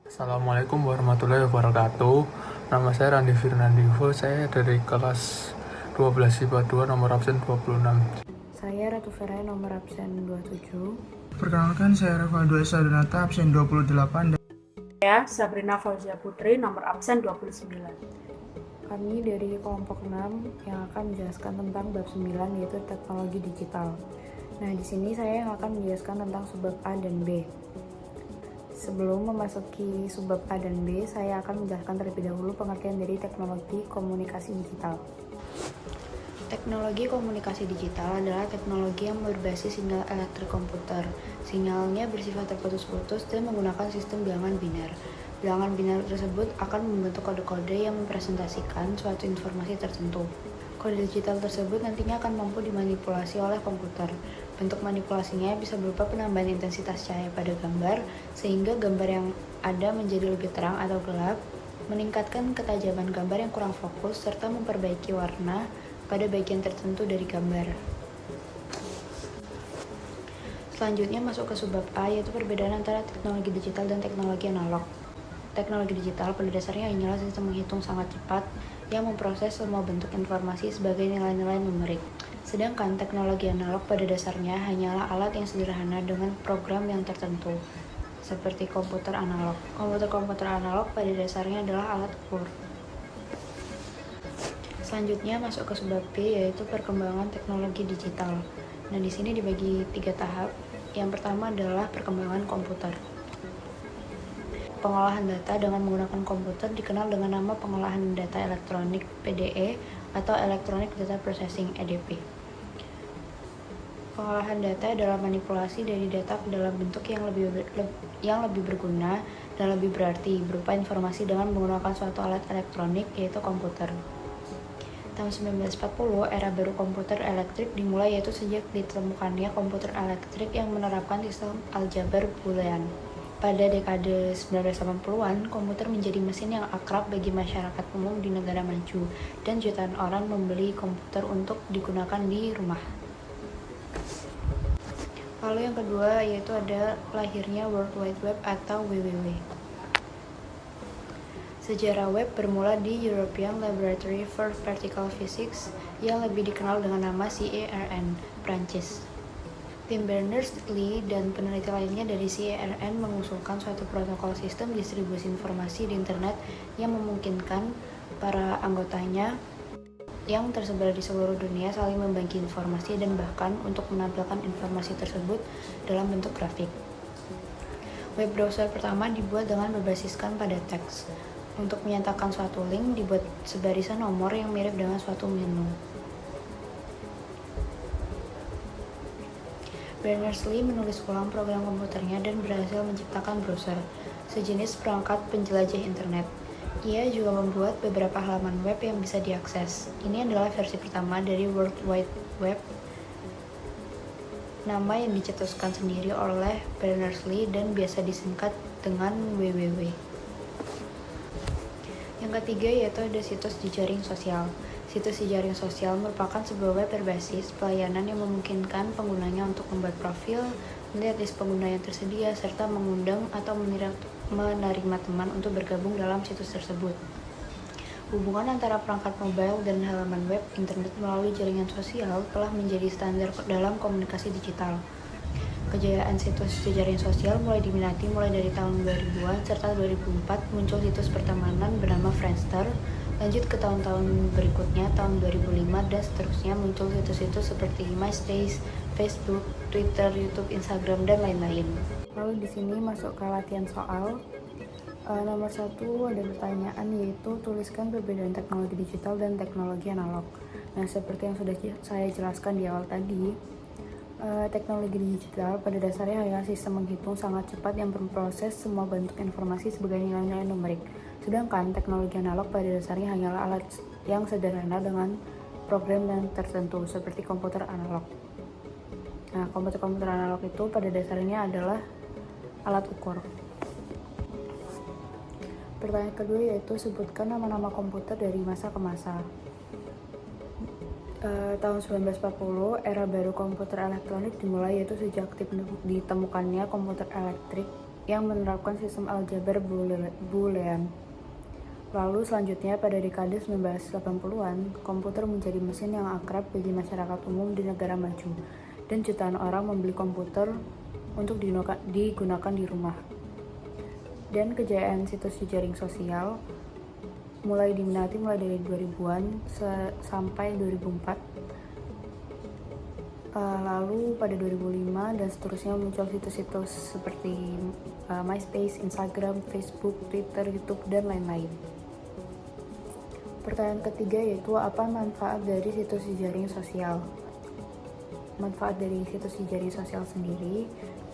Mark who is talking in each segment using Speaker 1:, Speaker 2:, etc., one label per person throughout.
Speaker 1: Assalamualaikum warahmatullahi wabarakatuh. Nama saya Randi Firnandivo, saya dari kelas 12 IPA 2 nomor absen 26.
Speaker 2: Saya Ratu Ferai nomor absen 27.
Speaker 3: Perkenalkan, saya Rafael Dua Sadunata absen 28.
Speaker 4: Saya Sabrina Fauzia Putri nomor absen 29.
Speaker 2: Kami dari kelompok 6 yang akan menjelaskan tentang bab 9 yaitu teknologi digital. Nah, di sini saya yang akan menjelaskan tentang subbab A dan B. Sebelum memasuki subbab A dan B, saya akan menjelaskan terlebih dahulu pengertian dari teknologi komunikasi digital. Teknologi komunikasi digital adalah teknologi yang berbasis sinyal elektrik komputer. Sinyalnya bersifat terputus-putus dan menggunakan sistem bilangan biner. Bilangan biner tersebut akan membentuk kode-kode yang mempresentasikan suatu informasi tertentu. Kode digital tersebut nantinya akan mampu dimanipulasi oleh komputer. Bentuk manipulasinya bisa berupa penambahan intensitas cahaya pada gambar, sehingga gambar yang ada menjadi lebih terang atau gelap, meningkatkan ketajaman gambar yang kurang fokus, serta memperbaiki warna pada bagian tertentu dari gambar. Selanjutnya masuk ke subbab A, yaitu perbedaan antara teknologi digital dan teknologi analog. Teknologi digital pada dasarnya hanyalah sistem menghitung sangat cepat yang memproses semua bentuk informasi sebagai nilai-nilai numerik. Sedangkan teknologi analog pada dasarnya hanyalah alat yang sederhana dengan program yang tertentu, seperti komputer analog. Komputer analog pada dasarnya adalah alat ukur. Selanjutnya masuk ke subbab B, yaitu perkembangan teknologi digital. Nah, di sini dibagi 3 tahap. Yang pertama adalah perkembangan komputer. Pengolahan data dengan menggunakan komputer dikenal dengan nama pengolahan data elektronik (PDE) atau Electronic Data Processing (EDP). Pengolahan data adalah manipulasi dari data ke dalam bentuk yang lebih berguna dan lebih berarti, berupa informasi dengan menggunakan suatu alat elektronik, yaitu komputer. Tahun 1940, era baru komputer elektrik dimulai, yaitu sejak ditemukannya komputer elektrik yang menerapkan sistem aljabar boolean. Pada dekade 1980-an, komputer menjadi mesin yang akrab bagi masyarakat umum di negara maju, dan jutaan orang membeli komputer untuk digunakan di rumah. Lalu yang kedua yaitu ada lahirnya World Wide Web atau WWW. Sejarah web bermula di European Laboratory for Particle Physics yang lebih dikenal dengan nama CERN, Prancis. Tim Berners-Lee dan peneliti lainnya dari CERN mengusulkan suatu protokol sistem distribusi informasi di internet yang memungkinkan para anggotanya yang tersebar di seluruh dunia saling membagi informasi dan bahkan untuk menampilkan informasi tersebut dalam bentuk grafik. Web browser pertama dibuat dengan berbasiskan pada teks. Untuk menyatakan suatu link, dibuat sebarisan nomor yang mirip dengan suatu menu. Berners-Lee menulis ulang program komputernya dan berhasil menciptakan browser, sejenis perangkat penjelajah internet. Ia juga membuat beberapa halaman web yang bisa diakses. Ini adalah versi pertama dari World Wide Web, nama yang dicetuskan sendiri oleh Berners-Lee dan biasa disingkat dengan WWW. Yang ketiga yaitu ada situs jejaring sosial. Situs jejaring sosial merupakan sebuah web berbasis pelayanan yang memungkinkan penggunanya untuk membuat profil, melihat list pengguna yang tersedia, serta mengundang atau menerima teman untuk bergabung dalam situs tersebut. Hubungan antara perangkat mobile dan halaman web internet melalui jaringan sosial telah menjadi standar dalam komunikasi digital. Kejayaan situs jejaring sosial mulai diminati mulai dari tahun 2000-an, serta 2004 muncul situs pertemanan bernama Friendster. Lanjut ke tahun-tahun berikutnya, tahun 2005 dan seterusnya muncul situs-situs seperti MySpace, Facebook, Twitter, YouTube, Instagram, dan lain-lain. Lalu di sini masuk ke latihan soal. Nomor 1 ada pertanyaan, yaitu tuliskan perbedaan teknologi digital dan teknologi analog. Nah, seperti yang sudah saya jelaskan di awal tadi, teknologi digital pada dasarnya adalah sistem menghitung sangat cepat yang memproses semua bentuk informasi sebagai nilai-nilai numerik. Sedangkan teknologi analog pada dasarnya hanyalah alat yang sederhana dengan program yang tertentu, seperti komputer analog. Nah, komputer analog itu pada dasarnya adalah alat ukur. Pertanyaan kedua yaitu sebutkan nama-nama komputer dari masa ke masa. Tahun 1940, era baru komputer elektronik dimulai, yaitu sejak ditemukannya komputer elektrik yang menerapkan sistem aljabar Boolean. Lalu selanjutnya pada dekade 1980-an, komputer menjadi mesin yang akrab bagi masyarakat umum di negara maju, dan jutaan orang membeli komputer untuk digunakan di rumah. Dan kejayaan situs jejaring sosial mulai diminati mulai dari 2000-an sampai 2004. Lalu pada 2005 dan seterusnya muncul situs-situs seperti MySpace, Instagram, Facebook, Twitter, YouTube, dan lain-lain. Pertanyaan ketiga yaitu apa manfaat dari situs jejaring sosial? Manfaat dari situs jejaring sosial sendiri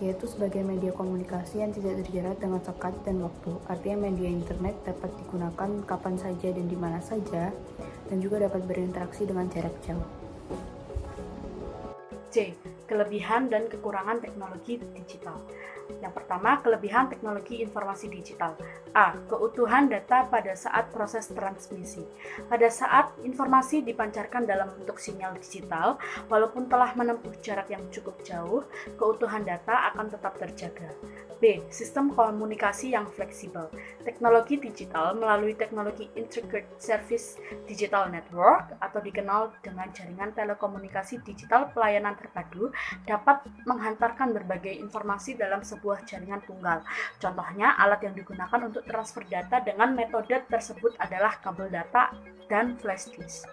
Speaker 2: yaitu sebagai media komunikasi yang tidak terjerat dengan sekat dan waktu. Artinya media internet dapat digunakan kapan saja dan di mana saja, dan juga dapat berinteraksi dengan jarak jauh.
Speaker 4: C. Kelebihan dan kekurangan teknologi digital. Yang pertama, kelebihan teknologi informasi digital. A. Keutuhan data pada saat proses transmisi. Pada saat informasi dipancarkan dalam bentuk sinyal digital, walaupun telah menempuh jarak yang cukup jauh, keutuhan data akan tetap terjaga. B. Sistem komunikasi yang fleksibel. Teknologi digital melalui teknologi Integrated Service Digital Network atau dikenal dengan jaringan telekomunikasi digital pelayanan terpadu dapat menghantarkan berbagai informasi dalam sebuah jaringan tunggal. Contohnya, alat yang digunakan untuk transfer data dengan metode tersebut adalah kabel data dan flash disk.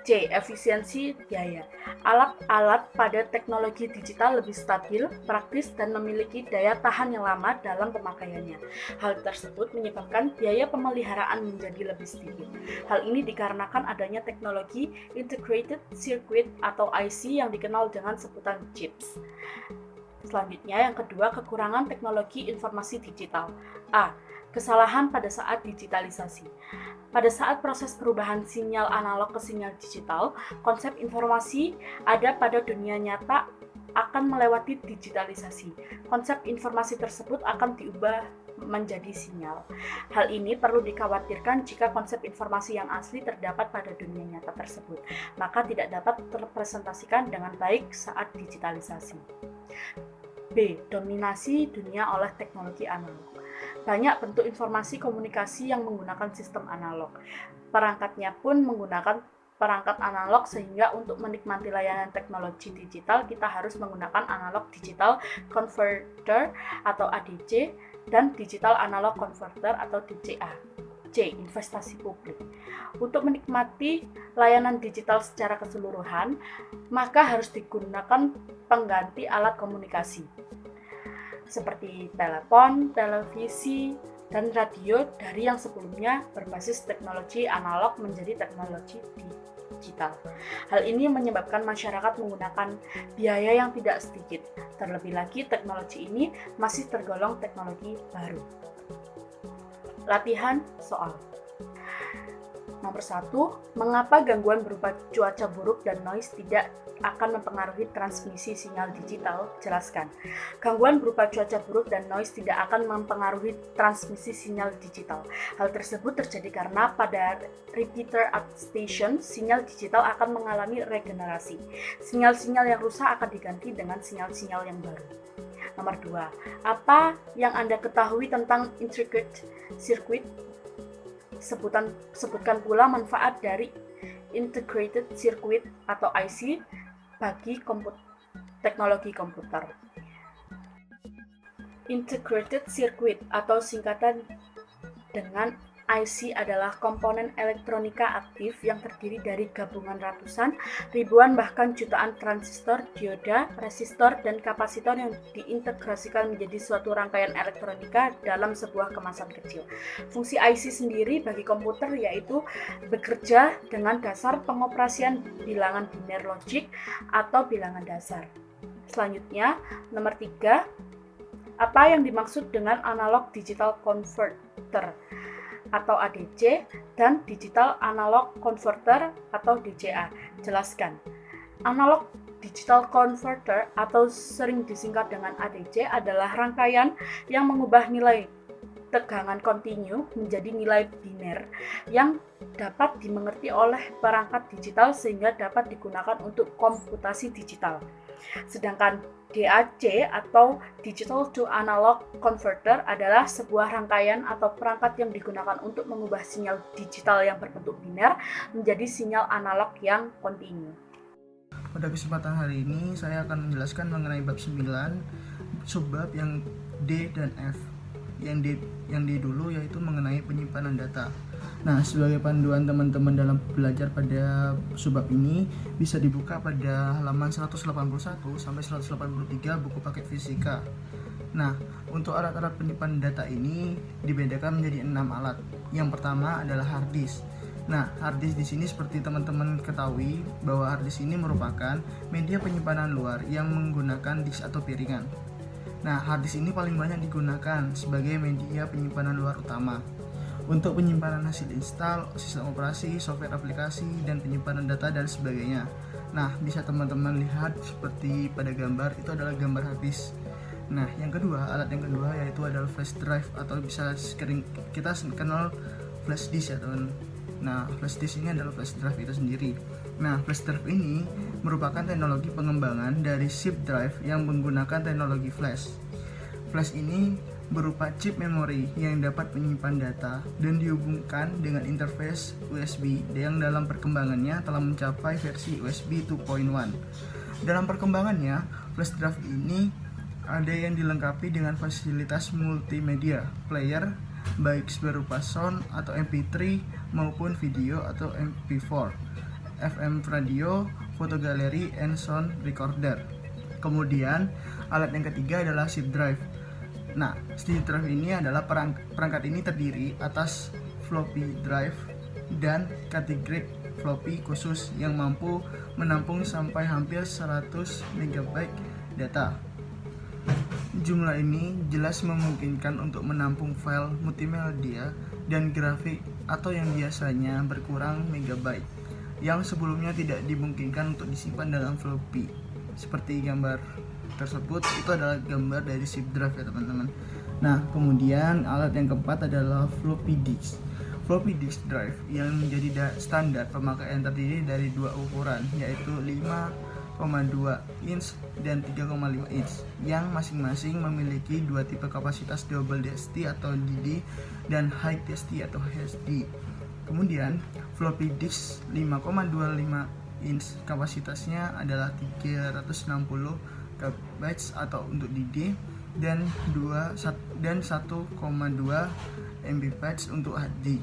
Speaker 4: C. Efisiensi biaya. Alat-alat pada teknologi digital lebih stabil, praktis, dan memiliki daya tahan yang lama dalam pemakaiannya. Hal tersebut menyebabkan biaya pemeliharaan menjadi lebih sedikit. Hal ini dikarenakan adanya teknologi Integrated Circuit atau IC yang dikenal dengan sebutan chips. Selanjutnya, yang kedua, kekurangan teknologi informasi digital. A. Kesalahan pada saat digitalisasi. Pada saat proses perubahan sinyal analog ke sinyal digital, konsep informasi ada pada dunia nyata akan melewati digitalisasi. Konsep informasi tersebut akan diubah menjadi sinyal. Hal ini perlu dikhawatirkan jika konsep informasi yang asli terdapat pada dunia nyata tersebut, maka tidak dapat terrepresentasikan dengan baik saat digitalisasi. B. Dominasi dunia oleh teknologi analog. Banyak bentuk informasi komunikasi yang menggunakan sistem analog. Perangkatnya pun menggunakan perangkat analog, sehingga untuk menikmati layanan teknologi digital kita harus menggunakan analog digital converter atau ADC dan digital analog converter atau DCA. C. Investasi publik. Untuk menikmati layanan digital secara keseluruhan, maka harus digunakan pengganti alat komunikasi seperti telepon, televisi, dan radio dari yang sebelumnya berbasis teknologi analog menjadi teknologi digital. Hal ini menyebabkan masyarakat menggunakan biaya yang tidak sedikit. Terlebih lagi, teknologi ini masih tergolong teknologi baru. Latihan soal. Nomor 1, mengapa gangguan berupa cuaca buruk dan noise tidak akan mempengaruhi transmisi sinyal digital? Jelaskan. Gangguan berupa cuaca buruk dan noise tidak akan mempengaruhi transmisi sinyal digital. Hal tersebut terjadi karena pada repeater at station, sinyal digital akan mengalami regenerasi. Sinyal-sinyal yang rusak akan diganti dengan sinyal-sinyal yang baru. Nomor 2, apa yang Anda ketahui tentang integrated circuit? Sebutkan pula manfaat dari integrated circuit atau IC bagi teknologi komputer. Integrated circuit atau singkatan dengan IC adalah komponen elektronika aktif yang terdiri dari gabungan ratusan, ribuan bahkan jutaan transistor, dioda, resistor, dan kapasitor yang diintegrasikan menjadi suatu rangkaian elektronika dalam sebuah kemasan kecil. Fungsi IC sendiri bagi komputer yaitu bekerja dengan dasar pengoperasian bilangan biner logik atau bilangan dasar. Selanjutnya, nomor 3, apa yang dimaksud dengan analog digital converter atau ADC dan digital analog converter atau DCA? Jelaskan. Analog digital converter atau sering disingkat dengan ADC adalah rangkaian yang mengubah nilai tegangan kontinu menjadi nilai biner yang dapat dimengerti oleh perangkat digital sehingga dapat digunakan untuk komputasi digital. Sedangkan DAC atau Digital to Analog Converter adalah sebuah rangkaian atau perangkat yang digunakan untuk mengubah sinyal digital yang berbentuk biner menjadi sinyal analog yang kontinu.
Speaker 3: Pada kesempatan hari ini saya akan menjelaskan mengenai bab 9, subbab yang D dan F. Yang D dulu yaitu mengenai penyimpanan data. Nah, sebagai panduan teman-teman dalam belajar pada subbab ini bisa dibuka pada halaman 181 sampai 183 buku paket fisika. Nah, untuk alat-alat penyimpanan data ini dibedakan menjadi 6 alat. Yang pertama adalah hard disk. Nah, hard disk di sini seperti teman-teman ketahui bahwa hard disk ini merupakan media penyimpanan luar yang menggunakan disk atau piringan. Nah, hard disk ini paling banyak digunakan sebagai media penyimpanan luar utama untuk penyimpanan hasil install, sistem operasi, software aplikasi, dan penyimpanan data dan sebagainya. Nah, bisa teman-teman lihat seperti pada gambar, itu adalah gambar hard disk. Nah, alat yang kedua yaitu adalah flash drive atau bisa sering kita kenal flash disk ya teman. Nah, flash disk ini adalah flash drive itu sendiri. Nah, flash drive ini merupakan teknologi pengembangan dari zip drive yang menggunakan teknologi flash. Flash ini berupa chip memori yang dapat menyimpan data dan dihubungkan dengan interface USB yang dalam perkembangannya telah mencapai versi USB 2.1. Dalam perkembangannya, flash drive ini ada yang dilengkapi dengan fasilitas multimedia player baik berupa sound atau MP3 maupun video atau MP4, FM radio, foto galeri, and sound recorder. Kemudian, alat yang ketiga adalah zip drive. Nah, zip drive ini adalah perangkat ini terdiri atas floppy drive dan category floppy khusus yang mampu menampung sampai hampir 100 MB data. Jumlah ini jelas memungkinkan untuk menampung file multimedia dan grafik atau yang biasanya berkurang megabyte yang sebelumnya tidak dimungkinkan untuk disimpan dalam floppy. Seperti gambar tersebut, itu adalah gambar dari zip drive ya teman-teman. Nah, kemudian alat yang keempat adalah floppy disk. Floppy disk drive yang menjadi standar pemakaian terdiri dari dua ukuran, yaitu 5,2 inch dan 3,5 inch yang masing-masing memiliki dua tipe kapasitas double density atau DD dan high density atau HD. Kemudian floppy disk 5,25 inch kapasitasnya adalah 360 KB atau untuk DD dan 1,2 MB untuk HD.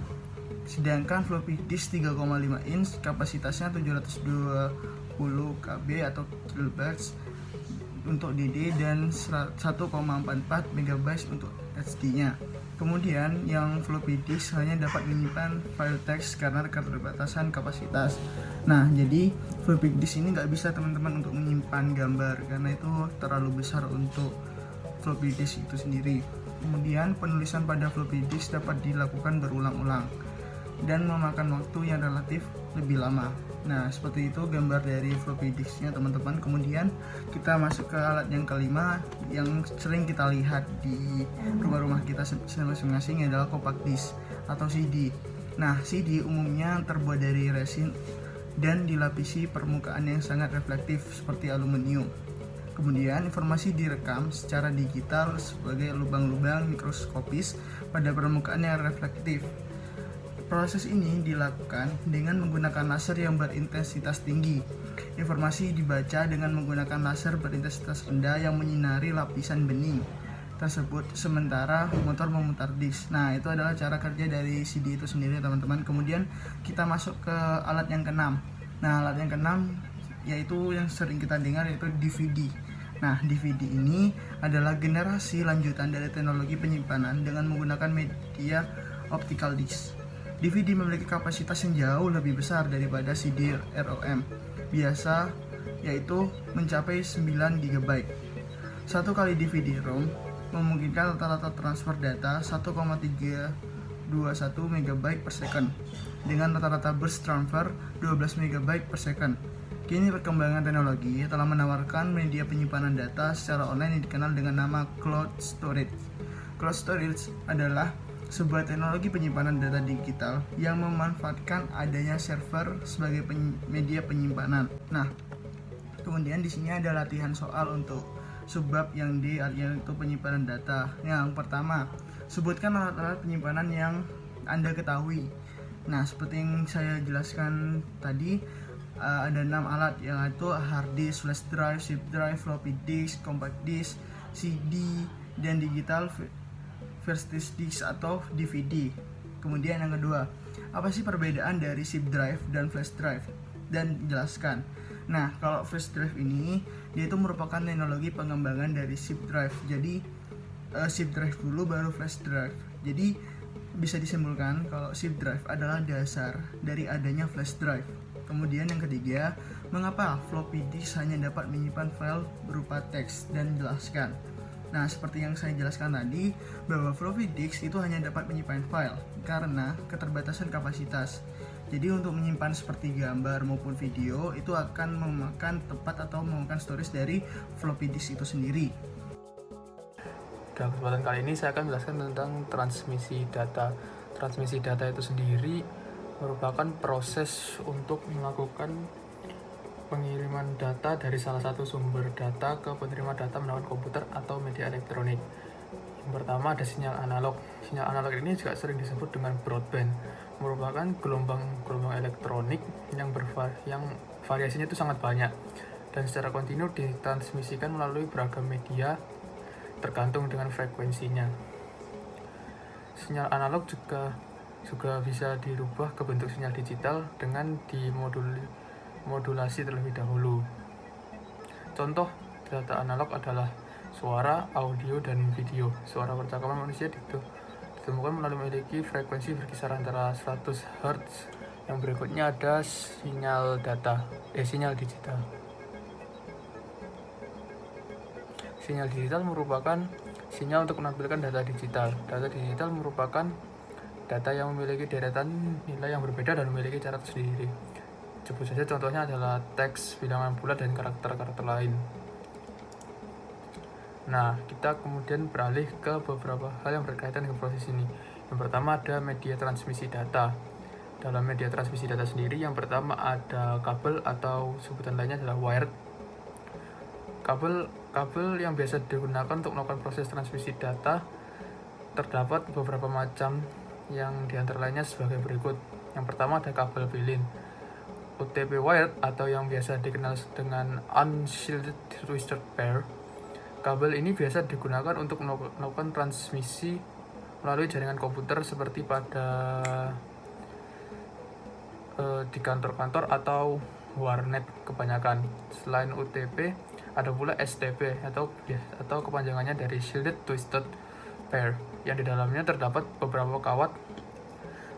Speaker 3: Sedangkan floppy disk 3,5 inch kapasitasnya 720 KB atau kilobytes untuk DD dan 1,44 MB untuk HD-nya. Kemudian yang floppy disk hanya dapat menyimpan file teks karena keterbatasan kapasitas. Nah, jadi floppy disk ini nggak bisa teman-teman untuk menyimpan gambar karena itu terlalu besar untuk floppy disk itu sendiri. Kemudian penulisan pada floppy disk dapat dilakukan berulang-ulang dan memakan waktu yang relatif lebih lama. Nah, seperti itu gambar dari floppy disknya teman-teman. Kemudian kita masuk ke alat yang kelima yang sering kita lihat di rumah-rumah kita masing-masing adalah compact disc atau CD. Nah, CD umumnya terbuat dari resin dan dilapisi permukaan yang sangat reflektif seperti aluminium. Kemudian informasi direkam secara digital sebagai lubang-lubang mikroskopis pada permukaan yang reflektif. Proses ini dilakukan dengan menggunakan laser yang berintensitas tinggi. Informasi dibaca dengan menggunakan laser berintensitas rendah yang menyinari lapisan bening tersebut sementara motor memutar disk. Nah, itu adalah cara kerja dari CD itu sendiri teman-teman. Kemudian kita masuk ke alat yang keenam. Nah, alat yang keenam yaitu yang sering kita dengar yaitu DVD. Nah, DVD ini adalah generasi lanjutan dari teknologi penyimpanan dengan menggunakan media optical disc. DVD memiliki kapasitas yang jauh lebih besar daripada CD ROM biasa, yaitu mencapai 9 GB. Satu kali DVD ROM memungkinkan rata-rata transfer data 1,321 MB per second dengan rata-rata burst transfer 12 MB per second. Kini perkembangan teknologi telah menawarkan media penyimpanan data secara online yang dikenal dengan nama cloud storage. Cloud storage adalah sebuah teknologi penyimpanan data digital yang memanfaatkan adanya server sebagai media penyimpanan. Nah, kemudian di sini ada latihan soal untuk Subbab yang D yaitu penyimpanan data. Yang pertama, sebutkan alat-alat penyimpanan yang Anda ketahui. Nah, seperti yang saya jelaskan tadi, ada 6 alat, yaitu hard disk, flash drive, zip drive, floppy disk, compact disk, CD, dan digital versus disk atau DVD. Kemudian yang kedua, apa sih perbedaan dari zip drive dan flash drive? Dan jelaskan. Nah, kalau flash drive ini dia itu merupakan teknologi pengembangan dari zip drive. Jadi zip drive dulu baru flash drive. Jadi bisa disimpulkan kalau zip drive adalah dasar dari adanya flash drive. Kemudian yang ketiga, mengapa floppy disk hanya dapat menyimpan file berupa teks, dan jelaskan. Nah, seperti yang saya jelaskan tadi, bahwa floppy disk itu hanya dapat menyimpan file karena keterbatasan kapasitas. Jadi untuk menyimpan seperti gambar maupun video itu akan memakan tempat atau memakan storage dari floppy disk itu sendiri.
Speaker 1: Dalam kesempatan kali ini saya akan menjelaskan tentang transmisi data. Transmisi data itu sendiri merupakan proses untuk melakukan pengiriman data dari salah satu sumber data ke penerima data menggunakan komputer atau media elektronik. Yang pertama ada sinyal analog. Sinyal analog ini juga sering disebut dengan broadband, merupakan gelombang elektronik yang variasinya itu sangat banyak dan secara kontinu ditransmisikan melalui beragam media tergantung dengan frekuensinya. Sinyal analog juga bisa dirubah ke bentuk sinyal digital dengan dimodulasi terlebih dahulu. Contoh data analog adalah suara, audio, dan video. Suara percakapan manusia ditemukan memiliki frekuensi berkisar antara 100 Hz. Yang berikutnya ada sinyal digital. Sinyal digital merupakan sinyal untuk menampilkan data digital. Data digital merupakan data yang memiliki deretan nilai yang berbeda dan memiliki cara tersendiri. Sebut saja contohnya adalah teks, bilangan bulat, dan karakter-karakter lain. Nah, kita kemudian beralih ke beberapa hal yang berkaitan dengan proses ini. Yang pertama ada media transmisi data. Dalam media transmisi data sendiri, yang pertama ada kabel atau sebutan lainnya adalah wired. Kabel yang biasa digunakan untuk melakukan proses transmisi data terdapat beberapa macam, yang diantara lainnya sebagai berikut. Yang pertama ada kabel pilin, UTP wired atau yang biasa dikenal dengan unshielded twisted pair. Kabel ini biasa digunakan untuk melakukan transmisi melalui jaringan komputer seperti di kantor-kantor atau warnet kebanyakan. Selain UTP, ada pula STP atau kepanjangannya dari shielded twisted pair, yang di dalamnya terdapat beberapa kawat.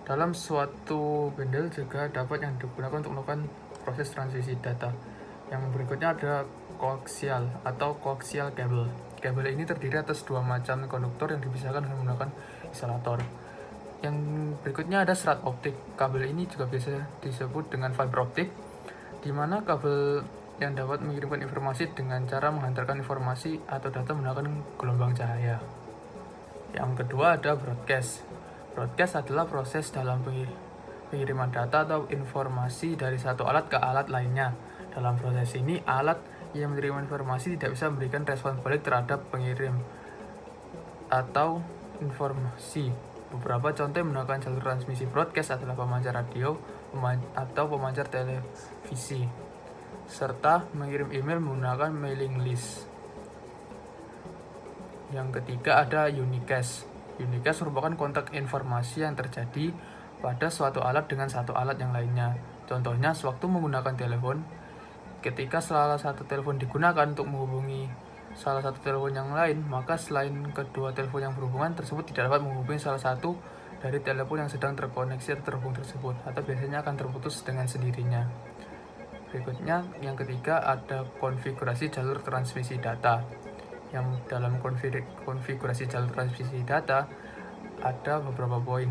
Speaker 1: Dalam suatu bundle juga dapat yang digunakan untuk melakukan proses transmisi data. Yang berikutnya ada koaksial atau coaxial cable. Kabel ini terdiri atas dua macam konduktor yang dipisahkan dengan menggunakan isolator. Yang berikutnya ada serat optik. Kabel ini juga biasa disebut dengan fiber optik, di mana kabel yang dapat mengirimkan informasi dengan cara menghantarkan informasi atau data menggunakan gelombang cahaya. Yang kedua ada broadcast. Broadcast adalah proses dalam pengiriman data atau informasi dari satu alat ke alat lainnya. Dalam proses ini, alat yang menerima informasi tidak bisa memberikan respon balik terhadap pengirim atau informasi. Beberapa contoh yang menggunakan jalur transmisi broadcast adalah pemancar radio atau pemancar televisi, serta mengirim email menggunakan mailing list. Yang ketiga ada unicast. Unicast merupakan kontak informasi yang terjadi pada suatu alat dengan satu alat yang lainnya. Contohnya, sewaktu menggunakan telepon, ketika salah satu telepon digunakan untuk menghubungi salah satu telepon yang lain, maka selain kedua telepon yang berhubungan tersebut tidak dapat menghubungi salah satu dari telepon yang sedang terkoneksi atau terhubung tersebut, atau biasanya akan terputus dengan sendirinya. Berikutnya, yang ketiga ada konfigurasi jalur transmisi data. Yang dalam konfigurasi jalur transmisi data ada beberapa poin.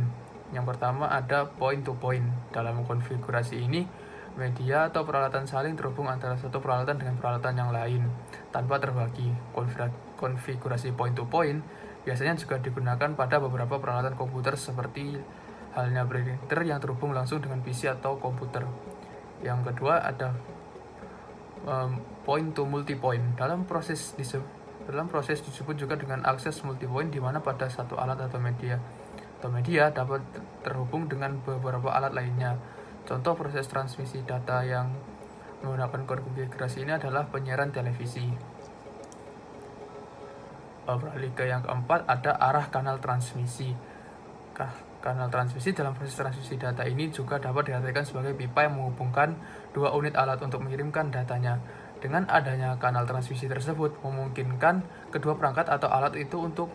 Speaker 1: Yang pertama ada point to point. Dalam konfigurasi ini, media atau peralatan saling terhubung antara satu peralatan dengan peralatan yang lain tanpa terbagi. Konfigurasi point to point biasanya juga digunakan pada beberapa peralatan komputer seperti halnya printer yang terhubung langsung dengan PC atau komputer. Yang kedua ada point to multi point. Dalam proses Dalam proses disebut juga dengan akses multipoint, di mana pada satu alat atau media dapat terhubung dengan beberapa alat lainnya. Contoh proses transmisi data yang menggunakan konfigurasi ini adalah penyiaran televisi. Beralih ke yang keempat, ada arah kanal transmisi. Kanal transmisi dalam proses transmisi data ini juga dapat diartikan sebagai pipa yang menghubungkan dua unit alat untuk mengirimkan datanya. Dengan adanya kanal transmisi tersebut, memungkinkan kedua perangkat atau alat itu untuk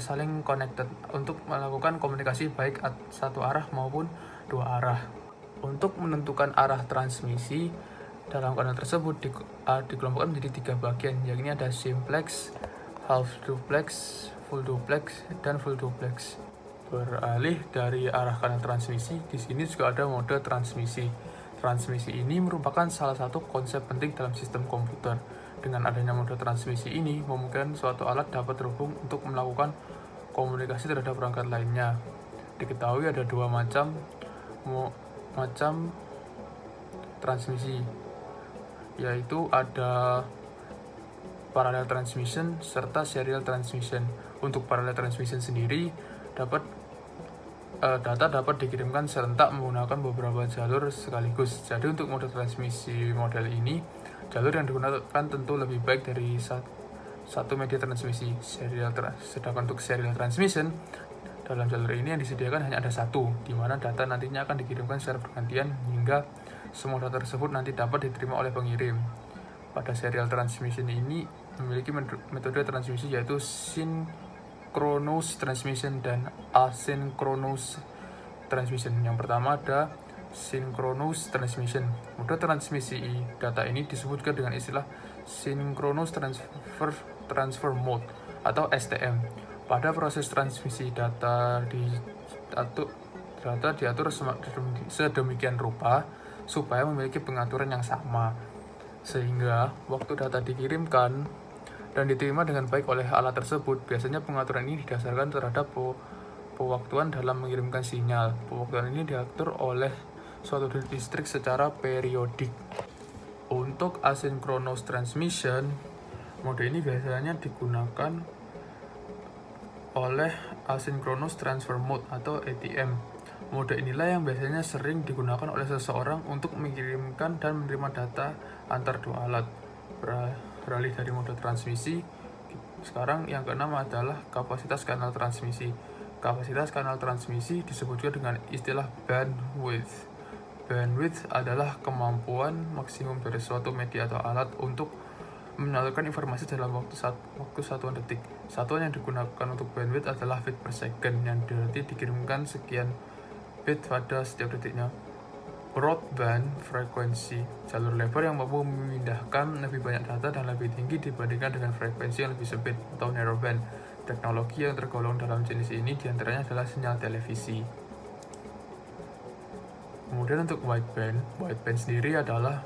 Speaker 1: saling connected untuk melakukan komunikasi baik satu arah maupun dua arah. Untuk menentukan arah transmisi dalam kanal tersebut dikelompokkan menjadi 3 bagian, yakni ada simplex, half duplex, full duplex, dan full duplex. Beralih dari arah kanal transmisi, di sini juga ada mode transmisi. Transmisi ini merupakan salah satu konsep penting dalam sistem komputer. Dengan adanya mode transmisi ini, memungkinkan suatu alat dapat terhubung untuk melakukan komunikasi terhadap perangkat lainnya. Diketahui ada 2 macam transmisi, yaitu ada parallel transmission serta serial transmission. Untuk parallel transmission sendiri, data dapat dikirimkan serentak menggunakan beberapa jalur sekaligus. Jadi untuk mode transmisi model ini, jalur yang digunakan tentu lebih baik dari satu media transmisi. Sedangkan untuk serial transmission, dalam jalur ini yang disediakan hanya ada satu, di mana data nantinya akan dikirimkan secara bergantian hingga semua data tersebut nanti dapat diterima oleh pengirim. Pada serial transmission ini memiliki metode transmisi yaitu synchronous transmission dan asynchronous transmission. Yang pertama ada synchronous transmission. Mode transmisi data ini disebut juga dengan istilah synchronous transfer mode atau STM. Pada proses transmisi data diatur sedemikian rupa supaya memiliki pengaturan yang sama, sehingga waktu data dikirimkan dan diterima dengan baik oleh alat tersebut. Biasanya pengaturan ini didasarkan terhadap pewaktuan dalam mengirimkan sinyal. Pewaktuan ini diatur oleh suatu distrik secara periodik. Untuk asynchronous transmission, mode ini biasanya digunakan oleh asynchronous transfer mode atau ATM. Mode inilah yang biasanya sering digunakan oleh seseorang untuk mengirimkan dan menerima data antar dua alat. Beralih dari mode transmisi, sekarang yang keenam adalah kapasitas kanal transmisi. Kapasitas kanal transmisi disebut juga dengan istilah bandwidth. Bandwidth adalah kemampuan maksimum dari suatu media atau alat untuk menyalurkan informasi dalam waktu satuan detik. Satuan yang digunakan untuk bandwidth adalah bit per second, yang berarti dikirimkan sekian bit pada setiap detiknya. Broadband frekuensi, jalur lebar yang mampu memindahkan lebih banyak data dan lebih tinggi dibandingkan dengan frekuensi yang lebih sempit atau narrowband. Teknologi yang tergolong dalam jenis ini diantaranya adalah sinyal televisi. Kemudian untuk wideband sendiri adalah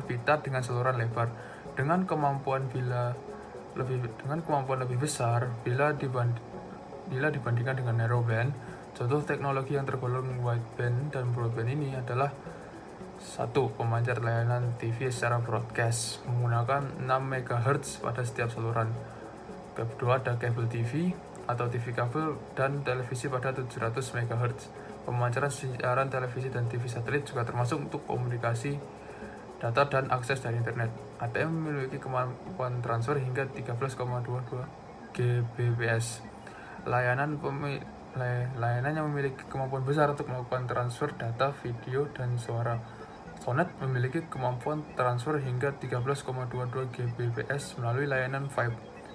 Speaker 1: pita dengan saluran lebar dengan kemampuan lebih besar bila dibandingkan dengan narrowband. Contoh teknologi yang tergolong wideband dan broadband ini adalah 1. Pemancar layanan TV secara broadcast menggunakan 6 MHz pada setiap saluran. Kedua ada kabel TV atau TV kabel dan televisi pada 700 MHz. Pemancaran siaran televisi dan TV satelit juga termasuk untuk komunikasi data dan akses dari internet. ATM memiliki kemampuan transfer hingga 13,22 Gbps. Layanan yang memiliki kemampuan besar untuk melakukan transfer data, video, dan suara. Sonet memiliki kemampuan transfer hingga 13,22 Gbps melalui layanan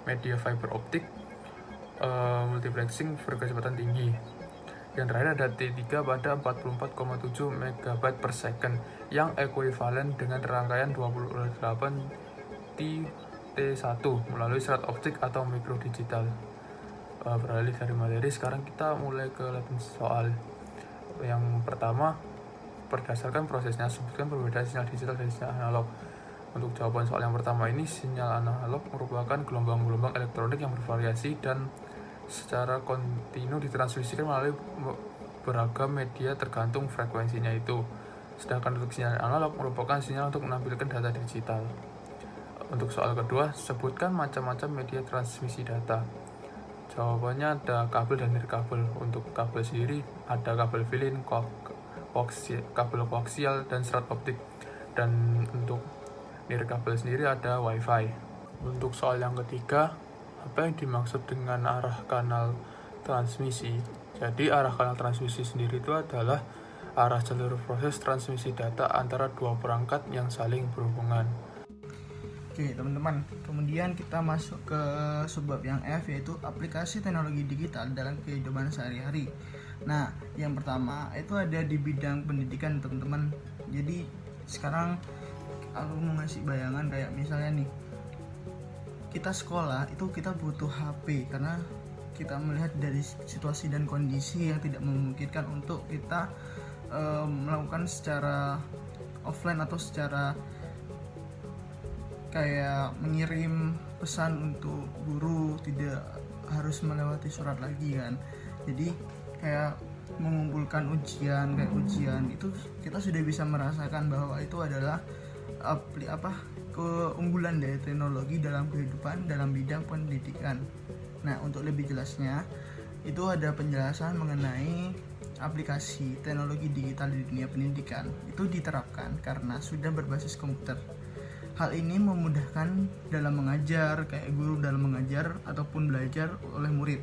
Speaker 1: media fiber optik multiplexing berkecepatan tinggi. Yang terakhir ada T3 pada 44,7 MB per second yang ekuivalen dengan rangkaian 28 T1 melalui serat optik atau mikrodigital. Beralih dari materi, sekarang kita mulai ke latihan soal. Yang pertama, berdasarkan prosesnya, sebutkan perbedaan sinyal digital dan sinyal analog. Untuk jawaban soal yang pertama ini, sinyal analog merupakan gelombang-gelombang elektronik yang bervariasi dan secara kontinu ditransmisikan melalui beragam media tergantung frekuensinya itu. Sedangkan untuk sinyal analog merupakan sinyal untuk menampilkan data digital. Untuk soal kedua, sebutkan macam-macam media transmisi data. Jawabannya ada kabel dan nirkabel. Untuk kabel sendiri ada kabel fill-in, kabel koaksial, dan serat optik. Dan untuk nirkabel sendiri ada wifi. Untuk soal yang ketiga, apa yang dimaksud dengan arah kanal transmisi? Jadi arah kanal transmisi sendiri itu adalah arah jalur proses transmisi data antara dua perangkat yang saling berhubungan.
Speaker 3: Oke teman-teman, kemudian kita masuk ke subbab yang F, yaitu aplikasi teknologi digital dalam kehidupan sehari-hari. Nah, yang pertama itu ada di bidang pendidikan teman-teman. Jadi sekarang aku mau ngasih bayangan kayak misalnya nih, kita sekolah itu kita butuh HP karena kita melihat dari situasi dan kondisi yang tidak memungkinkan untuk kita melakukan secara offline atau secara kayak mengirim pesan untuk guru, tidak harus melewati surat lagi kan. Jadi kayak mengumpulkan ujian itu kita sudah bisa merasakan bahwa itu adalah keunggulan dari teknologi dalam kehidupan dalam bidang pendidikan. Nah, untuk lebih jelasnya itu ada penjelasan mengenai aplikasi teknologi digital di dunia pendidikan itu diterapkan karena sudah berbasis komputer. Hal ini memudahkan dalam mengajar, kayak guru dalam mengajar ataupun belajar oleh murid.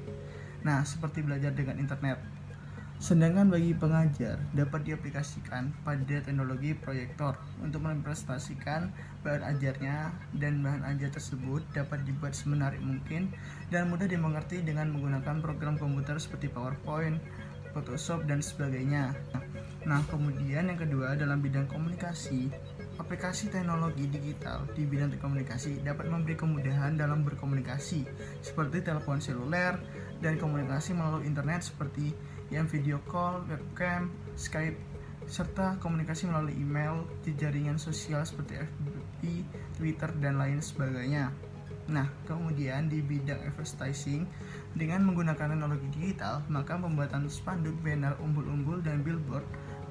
Speaker 3: Nah, seperti belajar dengan internet. Sedangkan bagi pengajar dapat diaplikasikan pada teknologi proyektor untuk merepresentasikan bahan ajarnya, dan bahan ajar tersebut dapat dibuat semenarik mungkin dan mudah dimengerti dengan menggunakan program komputer seperti PowerPoint, Photoshop, dan sebagainya. Nah, kemudian yang kedua dalam bidang komunikasi, aplikasi teknologi digital di bidang komunikasi dapat memberi kemudahan dalam berkomunikasi seperti telepon seluler dan komunikasi melalui internet seperti yang video call, webcam, Skype, serta komunikasi melalui email di jaringan sosial seperti FB, Twitter, dan lain sebagainya. Nah, kemudian di bidang advertising, dengan menggunakan teknologi digital, maka pembuatan spanduk, banner, umbul-umbul, dan billboard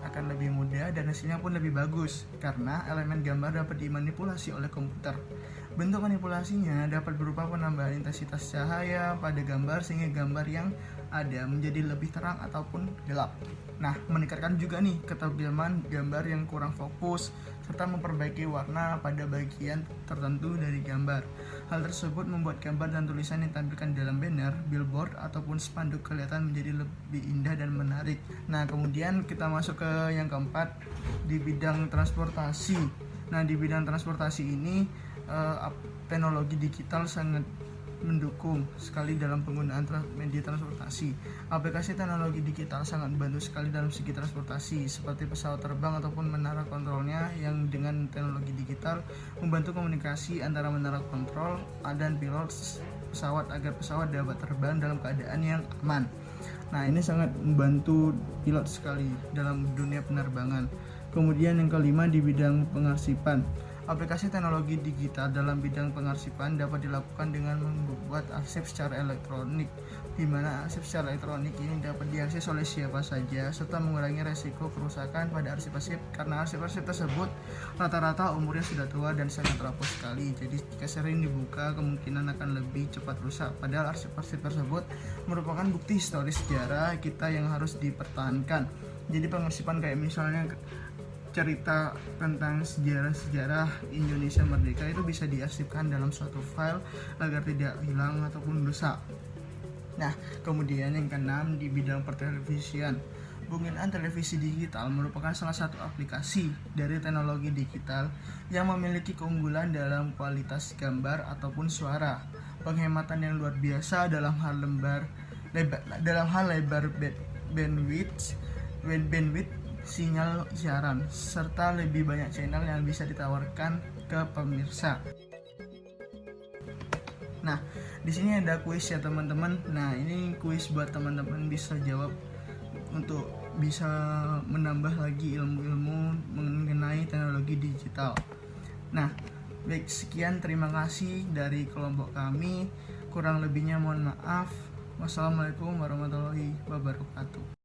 Speaker 3: akan lebih mudah dan hasilnya pun lebih bagus karena elemen gambar dapat dimanipulasi oleh komputer. Bentuk manipulasinya dapat berupa penambahan intensitas cahaya pada gambar sehingga gambar yang ada menjadi lebih terang ataupun gelap. Nah, meningkatkan juga nih ketajaman gambar yang kurang fokus serta memperbaiki warna pada bagian tertentu dari gambar. Hal tersebut membuat gambar dan tulisan yang ditampilkan dalam banner, billboard, ataupun spanduk kelihatan menjadi lebih indah dan menarik. Nah, kemudian kita masuk ke yang keempat di bidang transportasi. Nah, di bidang transportasi ini teknologi digital sangat mendukung sekali dalam penggunaan media transportasi. Aplikasi teknologi digital sangat membantu sekali dalam segi transportasi seperti pesawat terbang ataupun menara kontrolnya yang dengan teknologi digital membantu komunikasi antara menara kontrol dan pilot pesawat agar pesawat dapat terbang dalam keadaan yang aman. Nah, ini sangat membantu pilot sekali dalam dunia penerbangan. Kemudian yang kelima di bidang pengarsipan. Aplikasi teknologi digital dalam bidang pengarsipan dapat dilakukan dengan membuat arsip secara elektronik, di mana arsip secara elektronik ini dapat diakses oleh siapa saja serta mengurangi resiko kerusakan pada arsip-arsip karena arsip-arsip tersebut rata-rata umurnya sudah tua dan sangat rapuh sekali. Jadi jika sering dibuka kemungkinan akan lebih cepat rusak. Padahal arsip-arsip tersebut merupakan bukti historis sejarah kita yang harus dipertahankan. Jadi pengarsipan kayak misalnya cerita tentang sejarah Indonesia merdeka itu bisa diarsipkan dalam suatu file agar tidak hilang ataupun rusak. Nah, kemudian yang keenam di bidang pertelevisian. Penggunaan televisi digital merupakan salah satu aplikasi dari teknologi digital yang memiliki keunggulan dalam kualitas gambar ataupun suara, penghematan yang luar biasa dalam hal lebar bandwidth sinyal siaran, serta lebih banyak channel yang bisa ditawarkan ke pemirsa. Nah, di sini ada kuis ya teman-teman. Nah, ini kuis buat teman-teman bisa jawab untuk bisa menambah lagi ilmu-ilmu mengenai teknologi digital. Nah, baik, sekian, terima kasih dari kelompok kami. Kurang lebihnya mohon maaf. Wassalamualaikum warahmatullahi wabarakatuh.